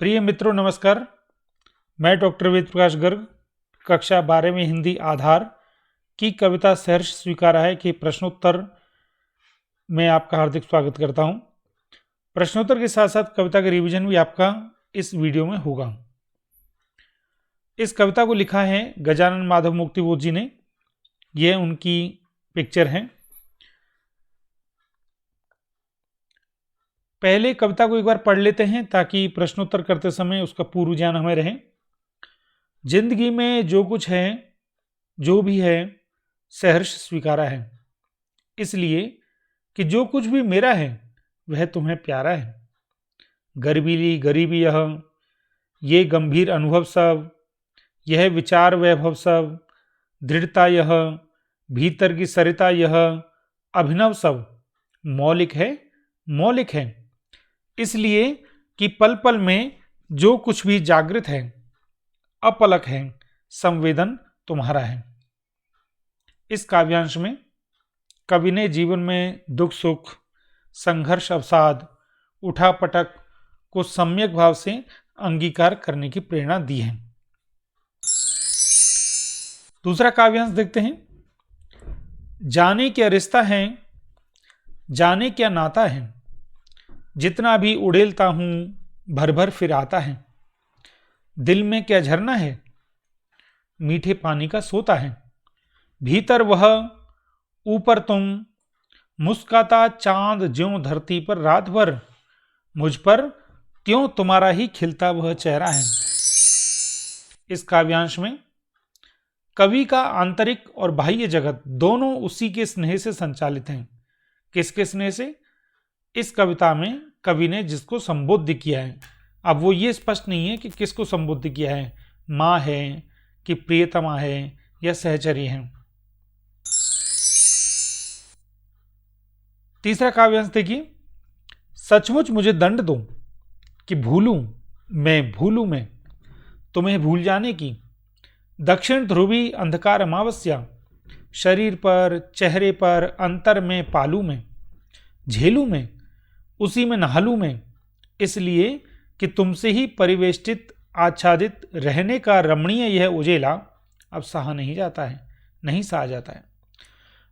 प्रिय मित्रों नमस्कार। मैं डॉक्टर वेद प्रकाश गर्ग कक्षा 12वीं हिंदी आधार की कविता सहर्ष स्वीकारा है कि प्रश्नोत्तर में आपका हार्दिक स्वागत करता हूं। प्रश्नोत्तर के साथ साथ कविता का रिवीजन भी आपका इस वीडियो में होगा। इस कविता को लिखा है गजानन माधव मुक्तिबोध जी ने। यह उनकी पिक्चर है। पहले कविता को एक बार पढ़ लेते हैं ताकि प्रश्नोत्तर करते समय उसका पूर्व ज्ञान हमें रहे। जिंदगी में जो कुछ है, जो भी है, सहर्ष स्वीकारा है, इसलिए कि जो कुछ भी मेरा है वह तुम्हें प्यारा है। गर्वीली गरीबी यह, ये गंभीर अनुभव सब, यह विचार वैभव सब, दृढ़ता यह, भीतर की सरिता यह, अभिनव सब मौलिक है, मौलिक है। इसलिए कि पल पल में जो कुछ भी जागृत है, अपलक है, संवेदन तुम्हारा है। इस काव्यांश में कवि ने जीवन में दुख सुख, संघर्ष अवसाद, उठापटक को सम्यक भाव से अंगीकार करने की प्रेरणा दी है। दूसरा काव्यांश देखते हैं। जाने क्या रिश्ता है, जाने क्या नाता है, जितना भी उड़ेलता हूं भर भर फिर आता है। दिल में क्या झरना है, मीठे पानी का सोता है। भीतर वह, ऊपर तुम, मुस्काता चांद ज्यों धरती पर रात भर, मुझ पर त्यों तुम्हारा ही खिलता वह चेहरा है। इस काव्यांश में कवि का आंतरिक और बाह्य जगत दोनों उसी के स्नेह से संचालित हैं। किसके स्नेह से? इस कविता में कवि ने जिसको संबोधित किया है। अब वो ये स्पष्ट नहीं है कि किसको संबोधित किया है, माँ है कि प्रियतमा है या सहचरी है। तीसरा काव्यांश देखिए। सचमुच मुझे दंड दो कि भूलूं मैं तुम्हें भूल जाने की। दक्षिण ध्रुवी अंधकार अमावस्या, शरीर पर, चेहरे पर, अंतर में पालू में, झेलू में, उसी में नहालू में। इसलिए कि तुमसे ही परिवेष्टित आच्छादित रहने का रमणीय यह उजेला अब सहा नहीं जाता है, नहीं सहा जाता है।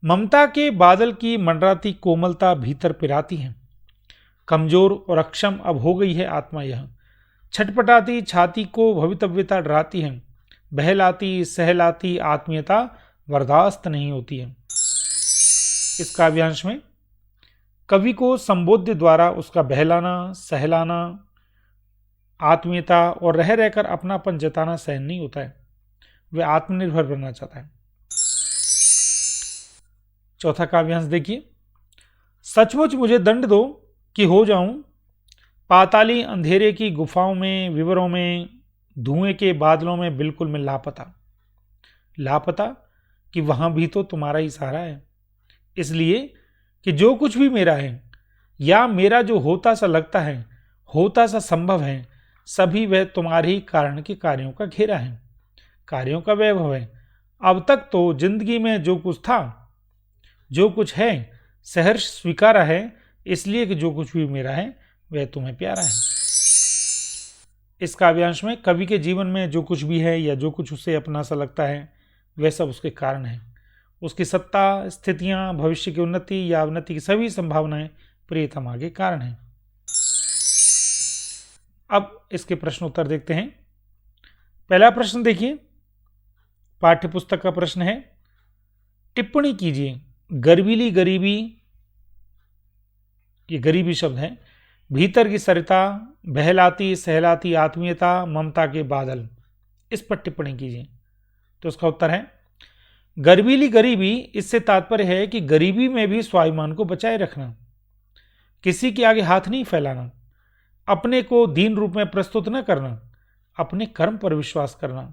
ममता के बादल की मंडराती कोमलता भीतर पिराती है। कमजोर और अक्षम अब हो गई है आत्मा यह। छटपटाती छाती को भवितव्यता डराती है। बहलाती सहलाती आत्मीयता बर्दाश्त नहीं होती है। इस काव्यांश में कवि को संबोध्य द्वारा उसका बहलाना, सहलाना, आत्मीयता और रह रहकर अपनापन जताना सहन नहीं होता है। वह आत्मनिर्भर बनना चाहता है। चौथा काव्यांश देखिए। सचमुच मुझे दंड दो कि हो जाऊं पाताली अंधेरे की गुफाओं में, विवरों में, धुएं के बादलों में बिल्कुल मैं लापता। लापता कि वहां भी तो तुम्हारा ही सहारा है। इसलिए कि जो कुछ भी मेरा है या मेरा जो होता सा लगता है, होता सा संभव है, सभी वह तुम्हारे ही कारण के कार्यों का घेरा है, कार्यों का वैभव है। अब तक तो जिंदगी में जो कुछ था, जो कुछ है, सहर्ष स्वीकारा है, इसलिए कि जो कुछ भी मेरा है वह तुम्हें प्यारा है। इस काव्यांश में कवि के जीवन में जो कुछ भी है या जो कुछ उसे अपना सा लगता है वह सब उसके कारण है। उसकी सत्ता, स्थितियां, भविष्य की उन्नति या अवनति की सभी संभावनाएं प्रियतमा के कारण हैं। अब इसके प्रश्न उत्तर देखते हैं। पहला प्रश्न देखिए, पाठ्य पुस्तक का प्रश्न है। टिप्पणी कीजिए। गर्वीली गरीबी, ये गरीबी शब्द है। भीतर की सरिता, बहलाती सहलाती आत्मीयता, ममता के बादल, इस पर टिप्पणी कीजिए। तो इसका उत्तर है गर्वीली गरीबी। इससे तात्पर्य है कि गरीबी में भी स्वाभिमान को बचाए रखना, किसी के आगे हाथ नहीं फैलाना, अपने को दीन रूप में प्रस्तुत न करना, अपने कर्म पर विश्वास करना।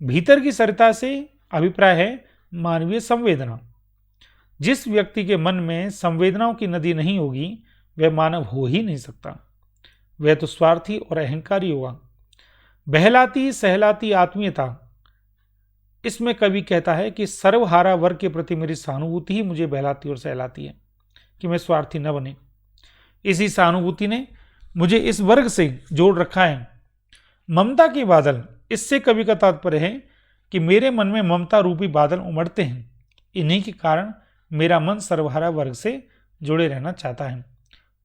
भीतर की सरिता से अभिप्राय है मानवीय संवेदना। जिस व्यक्ति के मन में संवेदनाओं की नदी नहीं होगी वह मानव हो ही नहीं सकता। वह तो स्वार्थी और अहंकारी होगा। बहलाती सहलाती आत्मीयता, इसमें कवि कहता है कि सर्वहारा वर्ग के प्रति मेरी सहानुभूति ही मुझे बहलाती और सहलाती है कि मैं स्वार्थी न बने। इसी सहानुभूति ने मुझे इस वर्ग से जोड़ रखा है। ममता के बादल, इससे कवि का तात्पर्य है कि मेरे मन में ममता रूपी बादल उमड़ते हैं। इन्हीं के कारण मेरा मन सर्वहारा वर्ग से जुड़े रहना चाहता है।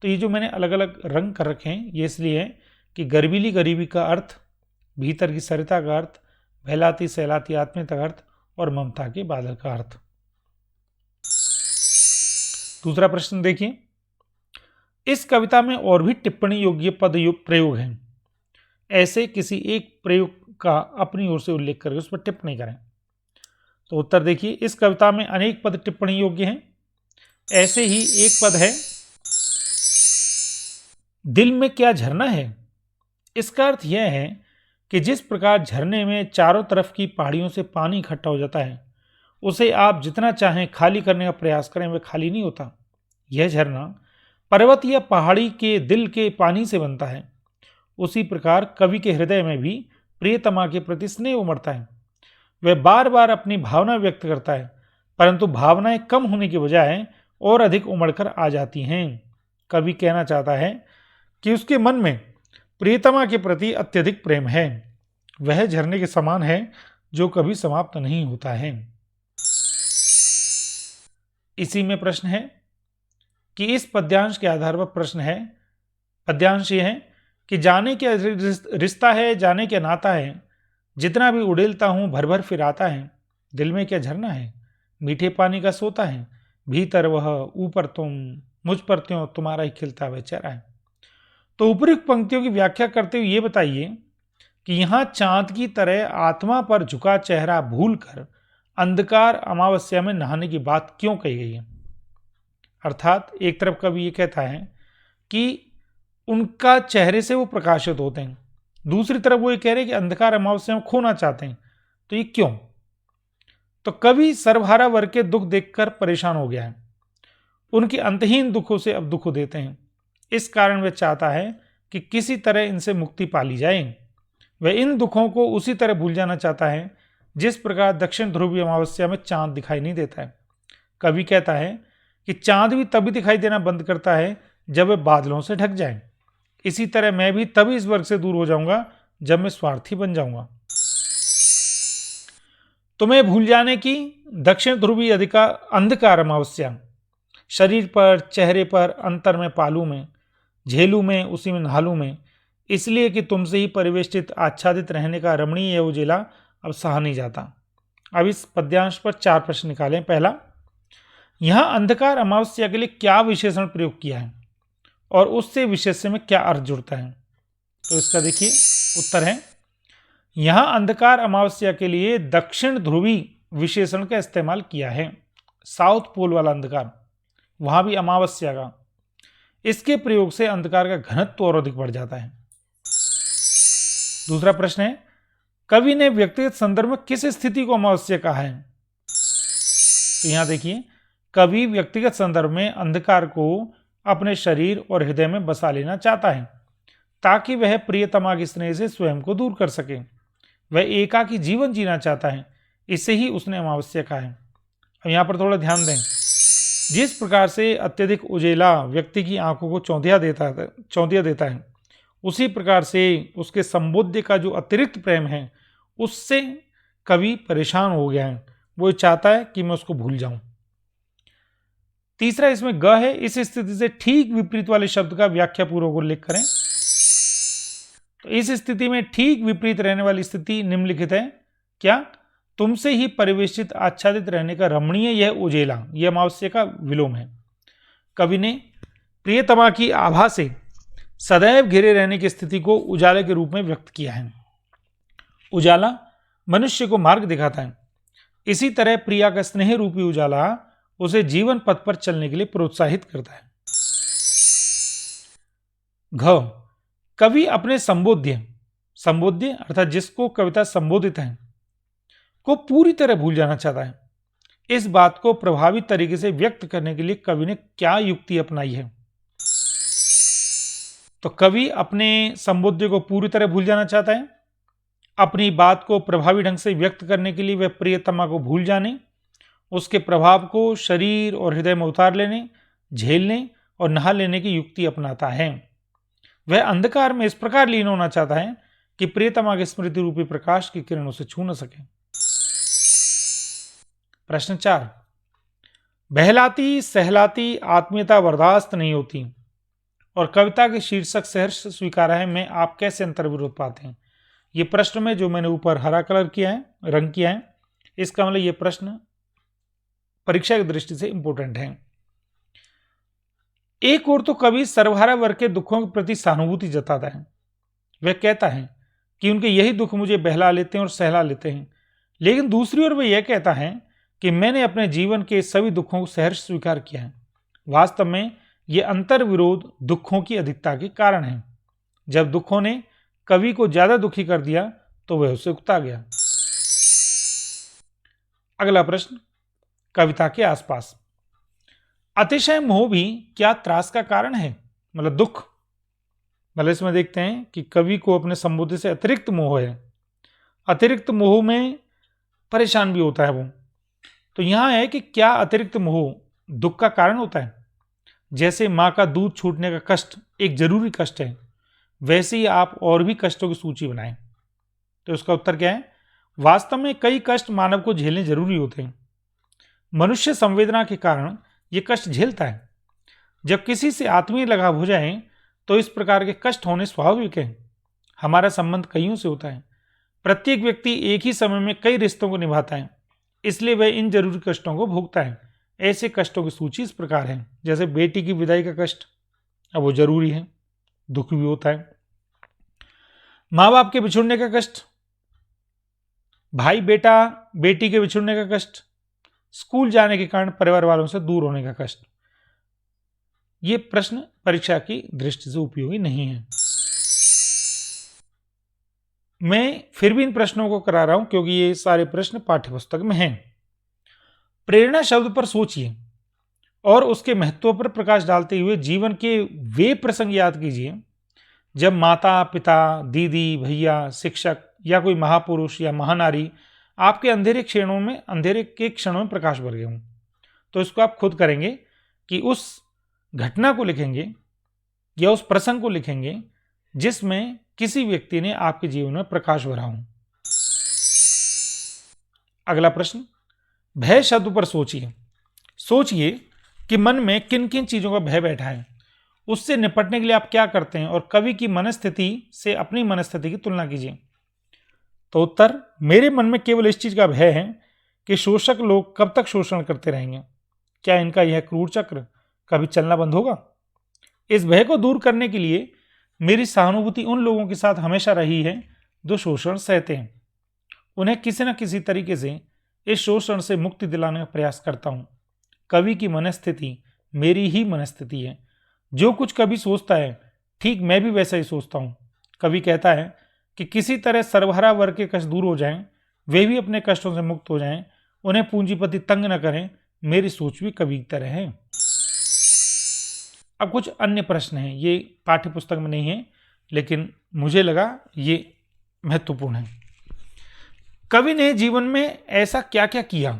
तो ये जो मैंने अलग अलग रंग कर रखे हैं ये इसलिए है कि गर्वीली गरीबी का अर्थ, भीतर की सरिता का अर्थ, बहलाती सहलाती आत्मीयता का अर्थ और ममता के बादल का अर्थ। दूसरा प्रश्न देखिए, इस कविता में और भी टिप्पणी योग्य पद प्रयोग हैं। ऐसे किसी एक प्रयोग का अपनी ओर से उल्लेख करके उस पर टिप्पणी करें। तो उत्तर देखिए, इस कविता में अनेक पद टिप्पणी योग्य हैं। ऐसे ही एक पद है, दिल में क्या झरना है। इसका अर्थ यह है कि जिस प्रकार झरने में चारों तरफ की पहाड़ियों से पानी इकट्ठा हो जाता है, उसे आप जितना चाहें खाली करने का प्रयास करें वह खाली नहीं होता। यह झरना पर्वत या पहाड़ी के दिल के पानी से बनता है। उसी प्रकार कवि के हृदय में भी प्रियतमा के प्रति स्नेह उमड़ता है। वह बार बार अपनी भावना व्यक्त करता है, परंतु भावनाएं कम होने के बजाय और अधिक उमड़कर आ जाती हैं। कवि कहना चाहता है कि उसके मन में प्रियतमा के प्रति अत्यधिक प्रेम है। वह झरने के समान है जो कभी समाप्त नहीं होता है। इसी में प्रश्न है कि इस पद्यांश के आधार पर प्रश्न है, पद्यांश ये है कि जाने क्या रिश्ता है, जाने क्या नाता है, जितना भी उड़ेलता हूं भर भर फिर आता है। दिल में क्या झरना है, मीठे पानी का सोता है, भीतर वह ऊपर तुम, मुझ पर त्यों तुम्हारा ही खिलता हुआ चेहरा है। तो उपयुक्त पंक्तियों की व्याख्या करते हुए ये बताइए कि यहाँ चांद की तरह आत्मा पर झुका चेहरा भूलकर अंधकार अमावस्या में नहाने की बात क्यों कही गई है। अर्थात एक तरफ कवि ये कहता है कि उनका चेहरे से वो प्रकाशित होते हैं, दूसरी तरफ वो ये कह रहे हैं कि अंधकार अमावस्या में खोना चाहते हैं। तो ये क्यों? तो कवि सर्वहारा वर्ग के दुख देखकर परेशान हो गया है। उनके अंतहीन दुखों से अब दुख देते हैं। इस कारण वह चाहता है कि किसी तरह इनसे मुक्ति पा ली जाए। वह इन दुखों को उसी तरह भूल जाना चाहता है जिस प्रकार दक्षिण ध्रुवीय अमावस्या में चांद दिखाई नहीं देता है। कवि कहता है कि चांद भी तभी दिखाई देना बंद करता है जब वह बादलों से ढक जाए। इसी तरह मैं भी तभी इस वर्ग से दूर हो जाऊंगा जब मैं स्वार्थी बन जाऊंगा। तुम्हें भूल जाने की दक्षिण ध्रुवीय अंधकार अमावस्या, शरीर पर, चेहरे पर, अंतर में पालू में, झेलू में, उसी में नहालू में, इसलिए कि तुमसे ही परिवेष्टित आच्छादित रहने का रमणीय उजेला अब सहा नहीं जाता। अब इस पद्यांश पर 4 प्रश्न निकालें। पहला, यहां अंधकार अमावस्या के लिए क्या विशेषण प्रयोग किया है और उससे विशेष्य में क्या अर्थ जुड़ता है। तो इसका देखिए उत्तर है, यहां अंधकार अमावस्या के लिए दक्षिण ध्रुवी विशेषण का इस्तेमाल किया है। साउथ पोल वाला अंधकार, वहां भी अमावस्या का। इसके प्रयोग से अंधकार का घनत्व और अधिक बढ़ जाता है। दूसरा प्रश्न है, कवि ने व्यक्तिगत संदर्भ में किस स्थिति को अमावस्या कहा है। तो यहां देखिए, कवि व्यक्तिगत संदर्भ में अंधकार को अपने शरीर और हृदय में बसा लेना चाहता है ताकि वह प्रियतमा के स्नेह से स्वयं को दूर कर सके। वह एकाकी जीवन जीना चाहता है, इसे ही उसने अमावस्या कहा है। अब यहां पर थोड़ा ध्यान दें, जिस प्रकार से अत्यधिक उजेला व्यक्ति की आंखों को चौंधिया देता है, उसी प्रकार से उसके संबोध्य का जो अतिरिक्त प्रेम है उससे कवि परेशान हो गया है। वो चाहता है कि मैं उसको भूल जाऊं। तीसरा इसमें ग है, इस स्थिति से ठीक विपरीत वाले शब्द का व्याख्या पूर्वक उल्लेख करें। तो इस स्थिति में ठीक विपरीत रहने वाली स्थिति निम्नलिखित है। क्या? तुमसे ही परिवेशित आच्छादित रहने का रमणीय यह उजेला, यह अमावस्या का विलोम है। कवि ने प्रियतमा की आभा से सदैव घिरे रहने की स्थिति को उजाले के रूप में व्यक्त किया है। उजाला मनुष्य को मार्ग दिखाता है, इसी तरह प्रिया का स्नेह रूपी उजाला उसे जीवन पथ पर चलने के लिए प्रोत्साहित करता है। घ, कवि अपने संबोध्य अर्थात जिसको कविता संबोधित है को पूरी तरह भूल जाना चाहता है। इस बात को प्रभावी तरीके से व्यक्त करने के लिए कवि ने क्या युक्ति अपनाई है। तो कवि अपने संबोध्य को पूरी तरह भूल जाना चाहता है। अपनी बात को प्रभावी ढंग से व्यक्त करने के लिए वह प्रियतमा को भूल जाने, उसके प्रभाव को शरीर और हृदय में उतार लेने, झेलने और नहा लेने की युक्ति अपनाता है। वह अंधकार में इस प्रकार लीन होना चाहता है कि प्रियतमा के स्मृति रूपी प्रकाश की किरण उसे छू न सके। प्रश्न 4, बहलाती सहलाती आत्मीयता बर्दाश्त नहीं होती और कविता के शीर्षक सहर्ष स्वीकारा है में आप कैसे अंतर्विरोध पाते हैं। ये प्रश्न में जो मैंने ऊपर हरा कलर किया है, रंग किया है, इसका मतलब ये प्रश्न परीक्षा की दृष्टि से इंपॉर्टेंट है। एक ओर तो कवि सर्वहारा वर्ग के दुखों के प्रति सहानुभूति जताता है। वह कहता है कि उनके यही दुख मुझे बहला लेते हैं और सहला लेते हैं, लेकिन दूसरी ओर वह यह कहता है कि मैंने अपने जीवन के सभी दुखों को सहर्ष स्वीकार किया है। वास्तव में यह अंतर्विरोध दुखों की अधिकता के कारण है। जब दुखों ने कवि को ज्यादा दुखी कर दिया तो वह उससे उकता गया। अगला प्रश्न, कविता के आसपास अतिशय मोह भी क्या त्रास का कारण है, मतलब दुख। मतलब इसमें देखते हैं कि कवि को अपने संबोधन से अतिरिक्त मोह है, अतिरिक्त मोह में परेशान भी होता है वो। तो यहां है कि क्या अतिरिक्त मोह दुख का कारण होता है। जैसे मां का दूध छूटने का कष्ट एक जरूरी कष्ट है, वैसे ही आप और भी कष्टों की सूची बनाएं। तो उसका उत्तर क्या है, वास्तव में कई कष्ट मानव को झेलने जरूरी होते हैं। मनुष्य संवेदना के कारण ये कष्ट झेलता है। जब किसी से आत्मीय लगाव हो जाए तो इस प्रकार के कष्ट होने स्वाभाविक है। हमारा संबंध कईयों से होता है। प्रत्येक व्यक्ति एक ही समय में कई रिश्तों को निभाता है, इसलिए वह इन जरूरी कष्टों को भोगता है। ऐसे कष्टों की सूची इस प्रकार है, जैसे बेटी की विदाई का कष्ट, अब वो जरूरी है, दुख भी होता है। माँ बाप के बिछुड़ने का कष्ट, भाई बेटा बेटी के बिछुड़ने का कष्ट, स्कूल जाने के कारण परिवार वालों से दूर होने का कष्ट। ये प्रश्न परीक्षा की दृष्टि से उपयोगी नहीं है। मैं फिर भी इन प्रश्नों को करा रहा हूं क्योंकि ये सारे प्रश्न पाठ्यपुस्तक में हैं। प्रेरणा शब्द पर सोचिए और उसके महत्व पर प्रकाश डालते हुए जीवन के वे प्रसंग याद कीजिए जब माता पिता दीदी भैया शिक्षक या कोई महापुरुष या महानारी आपके अंधेरे के क्षणों में प्रकाश भर गए हों। तो इसको आप खुद करेंगे कि उस घटना को लिखेंगे या उस प्रसंग को लिखेंगे जिसमें किसी व्यक्ति ने आपके जीवन में प्रकाश भरा हो। अगला प्रश्न, भय शब्द पर सोचिए। सोचिए कि मन में किन किन चीजों का भय बैठा है, उससे निपटने के लिए आप क्या करते हैं और कवि की मनस्थिति से अपनी मनस्थिति की तुलना कीजिए। तो उत्तर, मेरे मन में केवल इस चीज का भय है कि शोषक लोग कब तक शोषण करते रहेंगे। क्या इनका यह क्रूर चक्र कभी चलना बंद होगा। इस भय को दूर करने के लिए मेरी सहानुभूति उन लोगों के साथ हमेशा रही है जो शोषण सहते हैं। उन्हें किसी न किसी तरीके से इस शोषण से मुक्ति दिलाने का प्रयास करता हूं। कवि की मनस्थिति मेरी ही मनस्थिति है। जो कुछ कवि सोचता है ठीक मैं भी वैसा ही सोचता हूं। कवि कहता है कि किसी तरह सर्वहारा वर्ग के कष्ट दूर हो जाएं, वे भी अपने कष्टों से मुक्त हो जाएं, उन्हें पूंजीपति तंग न करें। मेरी सोच भी कवि की तरह है। अब कुछ अन्य प्रश्न हैं, ये पाठ्य पुस्तक में नहीं है लेकिन मुझे लगा ये महत्वपूर्ण है। कवि ने जीवन में ऐसा क्या क्या किया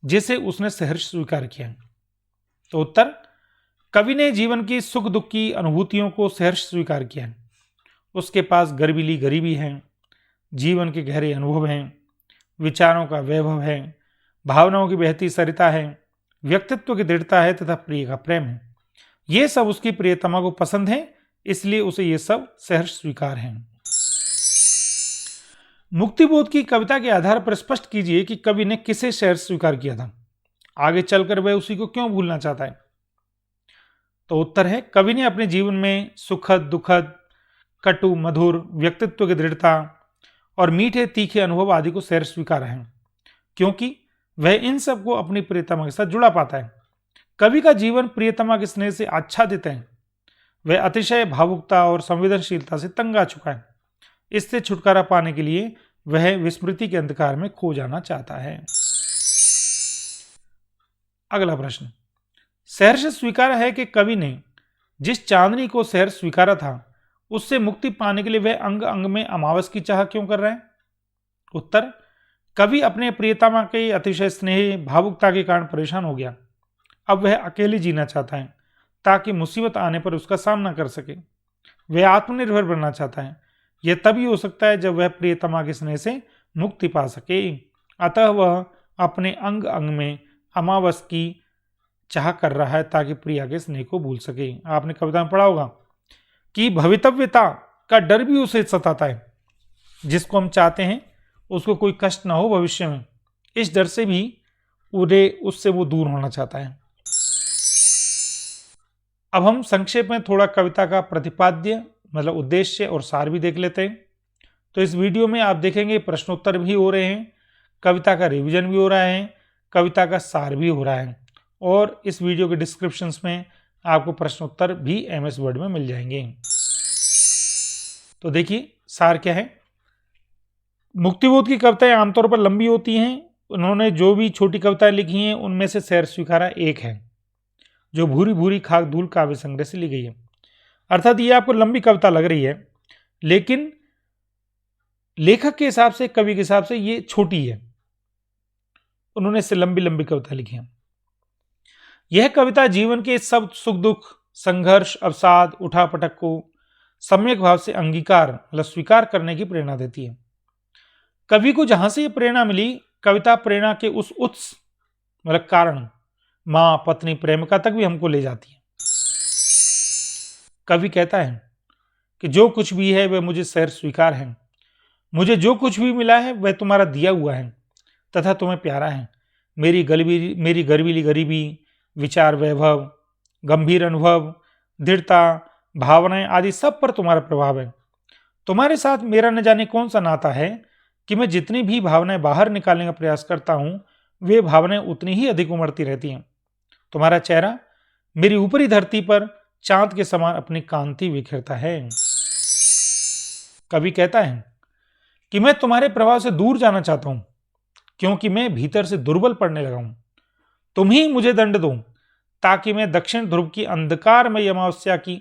जिसे उसने सहर्ष स्वीकार किया। तो उत्तर, कवि ने जीवन की सुख दुख की अनुभूतियों को सहर्ष स्वीकार किया है। उसके पास गर्वीली गरीबी है, जीवन के गहरे अनुभव हैं, विचारों का वैभव है, भावनाओं की बहती सरिता है, व्यक्तित्व की दृढ़ता है तथा प्रिय का प्रेम है। ये सब उसकी प्रियतमा को पसंद है, इसलिए उसे ये सब सहर्ष स्वीकार है। मुक्तिबोध की कविता के आधार पर स्पष्ट कीजिए कि कवि ने किसे सहर्ष स्वीकार किया था। आगे चलकर वह उसी को क्यों भूलना चाहता है। तो उत्तर है, कवि ने अपने जीवन में सुखद दुखद कटु मधुर व्यक्तित्व की दृढ़ता और मीठे तीखे अनुभव आदि को सहर्ष स्वीकारा है, क्योंकि वह इन सब को अपनी प्रियतमा के साथ जुड़ा पाता है। कवि का जीवन प्रियतमा के स्नेह से आच्छादित है। वह अतिशय भावुकता और संवेदनशीलता से तंग आ चुका है। इससे छुटकारा पाने के लिए वह विस्मृति के अंधकार में खो जाना चाहता है। अगला प्रश्न, सहर्ष स्वीकार है कि कवि ने जिस चांदनी को सहर्ष स्वीकारा था उससे मुक्ति पाने के लिए वह अंग अंग में अमावस की चाह क्यों कर रहा है। उत्तर, कवि अपने प्रियतमा के अतिशय स्नेह भावुकता के कारण परेशान हो गया। अब वह अकेले जीना चाहता है ताकि मुसीबत आने पर उसका सामना कर सके। वह आत्मनिर्भर बनना चाहता है। यह तभी हो सकता है जब वह प्रियतमा के स्नेह से मुक्ति पा सके। अतः वह अपने अंग अंग में अमावस की चाह कर रहा है ताकि प्रिया के स्नेह को भूल सके। आपने कविता में पढ़ा होगा कि भवितव्यता का डर भी उसे सताता है। जिसको हम चाहते हैं उसको कोई कष्ट ना हो भविष्य में, इस डर से भी उससे वो दूर होना चाहता है। अब हम संक्षेप में थोड़ा कविता का प्रतिपाद्य मतलब उद्देश्य और सार भी देख लेते हैं। तो इस वीडियो में आप देखेंगे प्रश्नोत्तर भी हो रहे हैं, कविता का रिवीजन भी हो रहा है, कविता का सार भी हो रहा है, और इस वीडियो के डिस्क्रिप्शन में आपको प्रश्नोत्तर भी MS वर्ड में मिल जाएंगे। तो देखिए सार क्या है। मुक्तिबोध की कविताएं आमतौर पर लंबी होती हैं। उन्होंने जो भी छोटी कविताएं लिखी हैं उनमें से सहर्ष स्वीकारा एक है, जो भूरी भूरी खाक धूल काव्य संग्रह से ली गई है। अर्थात ये आपको लंबी कविता लग रही है, लेकिन लेखक के हिसाब से, कवि के हिसाब से ये छोटी है। उन्होंने इससे लंबी लंबी कविता लिखी है। यह कविता जीवन के सब सुख दुख, संघर्ष, अवसाद, उठापटक को सम्यक भाव से अंगीकार मतलब स्वीकार करने की प्रेरणा देती है। कवि को जहां से यह प्रेरणा मिली, कविता प्रेरणा के उस उत्स मतलब कारण, मां, पत्नी, प्रेमिका तक भी हमको ले जाती है। कवि कहता है कि जो कुछ भी है वह मुझे सहर्ष स्वीकार है। मुझे जो कुछ भी मिला है वह तुम्हारा दिया हुआ है तथा तुम्हें प्यारा है। मेरी गर्वीली गरीबी, विचार वैभव, गंभीर अनुभव, दृढ़ता, भावनाएं आदि सब पर तुम्हारा प्रभाव है। तुम्हारे साथ मेरा न जाने कौन सा नाता है कि मैं जितनी भी भावनाएं बाहर निकालने का प्रयास करता हूं, वे भावनाएं उतनी ही अधिक उमड़ती रहती हैं। तुम्हारा चेहरा मेरी ऊपरी धरती पर चांद के समान अपनी कांति बिखेरता है। कवि कहता है कि मैं तुम्हारे प्रभाव से दूर जाना चाहता हूं, क्योंकि मैं भीतर से दुर्बल पड़ने लगा हूं। तुम ही मुझे दंड दो ताकि मैं दक्षिण ध्रुव की अंधकारमय अमावस्या की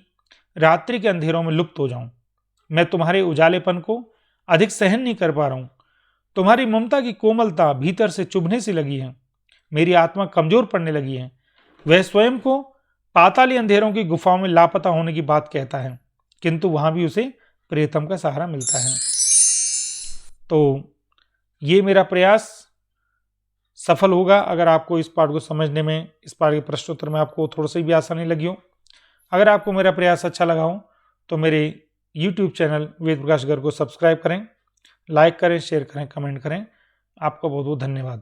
रात्रि के अंधेरों में लुप्त हो जाऊं। मैं तुम्हारे उजालेपन को अधिक सहन नहीं कर पा रहा हूं। तुम्हारी ममता की कोमलता भीतर से चुभने सी लगी है। मेरी आत्मा कमजोर पड़ने लगी है। वह स्वयं को पाताली अंधेरों की गुफाओं में लापता होने की बात कहता है, किंतु वहां भी उसे प्रियतम का सहारा मिलता है। तो ये मेरा प्रयास सफल होगा अगर आपको इस पाठ को समझने में, इस पाठ के प्रश्नोत्तर में आपको थोड़ा सा भी आसानी लगी हो। अगर आपको मेरा प्रयास अच्छा लगा हो तो मेरे YouTube चैनल वेद प्रकाश गर्ग को सब्सक्राइब करें, लाइक करें, शेयर करें, कमेंट करें। आपका बहुत बहुत धन्यवाद।